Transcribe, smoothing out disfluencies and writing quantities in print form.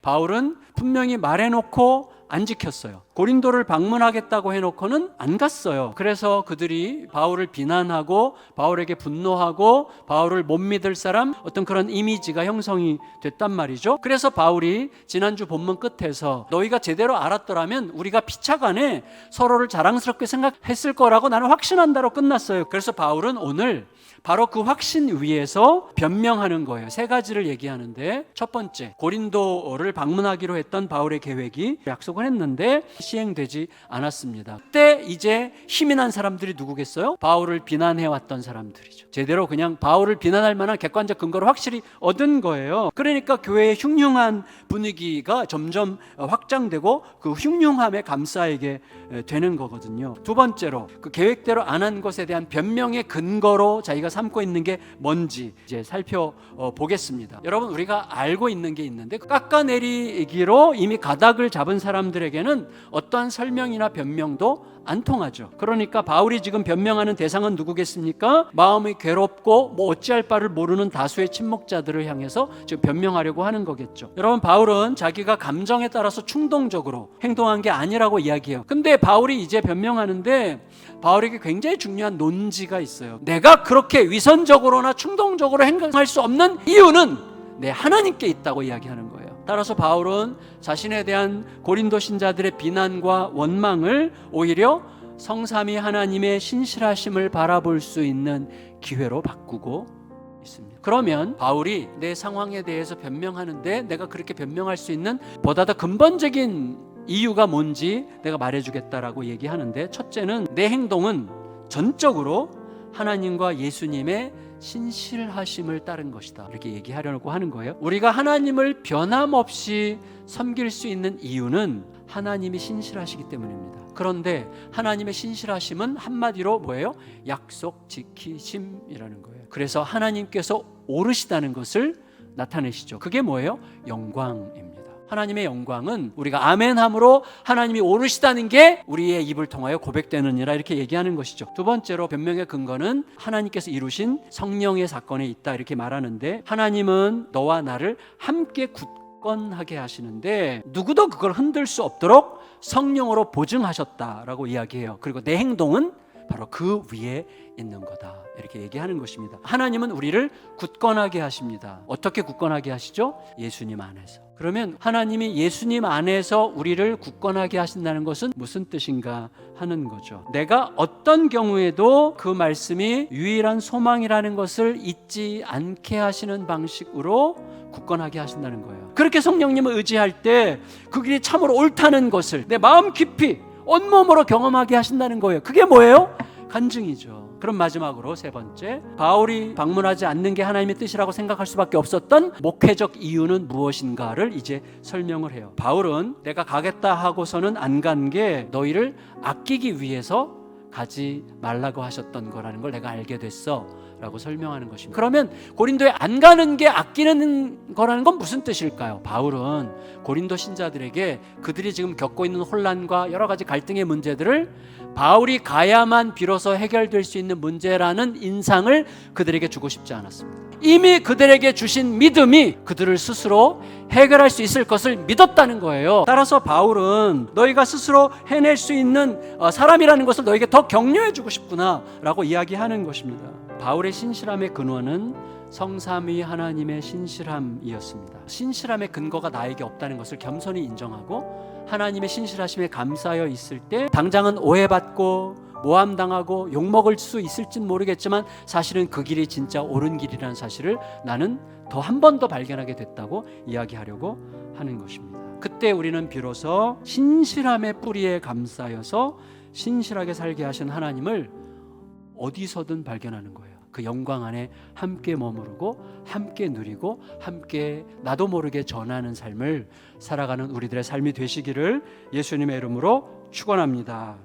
바울은 분명히 말해놓고 안 지켰어요. 고린도를 방문하겠다고 해놓고는 안 갔어요. 그래서 그들이 바울을 비난하고 바울에게 분노하고 바울을 못 믿을 사람, 어떤 그런 이미지가 형성이 됐단 말이죠. 그래서 바울이 지난주 본문 끝에서 너희가 제대로 알았더라면 우리가 피차간에 서로를 자랑스럽게 생각했을 거라고 나는 확신한다로 끝났어요. 그래서 바울은 오늘 바로 그 확신 위에서 변명하는 거예요. 세 가지를 얘기하는데, 첫 번째, 고린도를 방문하기로 했던 바울의 계획이 약속을 했는데 시행되지 않았습니다. 그때 이제 힘이 난 사람들이 누구겠어요? 바울을 비난해왔던 사람들이죠. 제대로 그냥 바울을 비난할 만한 객관적 근거를 확실히 얻은 거예요. 그러니까 교회의 흉흉한 분위기가 점점 확장되고 그 흉흉함에 감싸이게 되는 거거든요. 두 번째로, 그 계획대로 안 한 것에 대한 변명의 근거로 자기가 삼고 있는 게 뭔지 이제 살펴보겠습니다. 여러분, 우리가 알고 있는 게 있는데, 깎아내리기로 이미 가닥을 잡은 사람들에게는 어떠한 설명이나 변명도 안 통하죠. 그러니까 바울이 지금 변명하는 대상은 누구겠습니까? 마음이 괴롭고 어찌할 바를 모르는 다수의 침묵자들을 향해서 지금 변명하려고 하는 거겠죠. 여러분, 바울은 자기가 감정에 따라서 충동적으로 행동한 게 아니라고 이야기해요. 근데 바울이 이제 변명하는데 바울에게 굉장히 중요한 논지가 있어요. 내가 그렇게 위선적으로나 충동적으로 행동할 수 없는 이유는 내 하나님께 있다고 이야기하는 거예요. 따라서 바울은 자신에 대한 고린도 신자들의 비난과 원망을 오히려 성삼위 하나님의 신실하심을 바라볼 수 있는 기회로 바꾸고 있습니다. 그러면 바울이 내 상황에 대해서 변명하는데 내가 그렇게 변명할 수 있는 보다 더 근본적인 이유가 뭔지 내가 말해주겠다라고 얘기하는데, 첫째는 내 행동은 전적으로 하나님과 예수님의 신실하심을 따른 것이다, 이렇게 얘기하려고 하는 거예요. 우리가 하나님을 변함없이 섬길 수 있는 이유는 하나님이 신실하시기 때문입니다. 그런데 하나님의 신실하심은 한마디로 뭐예요? 약속 지키심이라는 거예요. 그래서 하나님께서 오르시다는 것을 나타내시죠. 그게 뭐예요? 영광입니다. 하나님의 영광은 우리가 아멘함으로 하나님이 오르시다는 게 우리의 입을 통하여 고백되느니라, 이렇게 얘기하는 것이죠. 두 번째로, 변명의 근거는 하나님께서 이루신 성령의 사건에 있다, 이렇게 말하는데, 하나님은 너와 나를 함께 굳건하게 하시는데 누구도 그걸 흔들 수 없도록 성령으로 보증하셨다라고 이야기해요. 그리고 내 행동은 바로 그 위에 있는 거다, 이렇게 얘기하는 것입니다. 하나님은 우리를 굳건하게 하십니다. 어떻게 굳건하게 하시죠? 예수님 안에서. 그러면 하나님이 예수님 안에서 우리를 굳건하게 하신다는 것은 무슨 뜻인가 하는 거죠. 내가 어떤 경우에도 그 말씀이 유일한 소망이라는 것을 잊지 않게 하시는 방식으로 굳건하게 하신다는 거예요. 그렇게 성령님을 의지할 때 그 길이 참으로 옳다는 것을 내 마음 깊이 온몸으로 경험하게 하신다는 거예요. 그게 뭐예요? 간증이죠. 그럼 마지막으로 세 번째, 바울이 방문하지 않는 게 하나님의 뜻이라고 생각할 수밖에 없었던 목회적 이유는 무엇인가를 이제 설명을 해요. 바울은 내가 가겠다 하고서는 안 간 게 너희를 아끼기 위해서 가지 말라고 하셨던 거라는 걸 내가 알게 됐어 라고 설명하는 것입니다. 그러면 고린도에 안 가는 게 아끼는 거라는 건 무슨 뜻일까요? 바울은 고린도 신자들에게 그들이 지금 겪고 있는 혼란과 여러 가지 갈등의 문제들을 바울이 가야만 비로소 해결될 수 있는 문제라는 인상을 그들에게 주고 싶지 않았습니다. 이미 그들에게 주신 믿음이 그들을 스스로 해결할 수 있을 것을 믿었다는 거예요. 따라서 바울은 너희가 스스로 해낼 수 있는 사람이라는 것을 너에게 더 격려해 주고 싶구나 라고 이야기하는 것입니다. 바울의 신실함의 근원은 성삼위 하나님의 신실함이었습니다. 신실함의 근거가 나에게 없다는 것을 겸손히 인정하고 하나님의 신실하심에 감사하여 있을 때 당장은 오해받고 모함당하고 욕먹을 수 있을진 모르겠지만 사실은 그 길이 진짜 옳은 길이라는 사실을 나는 더 한 번 더 발견하게 됐다고 이야기하려고 하는 것입니다. 그때 우리는 비로소 신실함의 뿌리에 감싸여서 신실하게 살게 하신 하나님을 어디서든 발견하는 거예요. 그 영광 안에 함께 머무르고 함께 누리고 함께 나도 모르게 전하는 삶을 살아가는 우리들의 삶이 되시기를 예수님의 이름으로 축원합니다.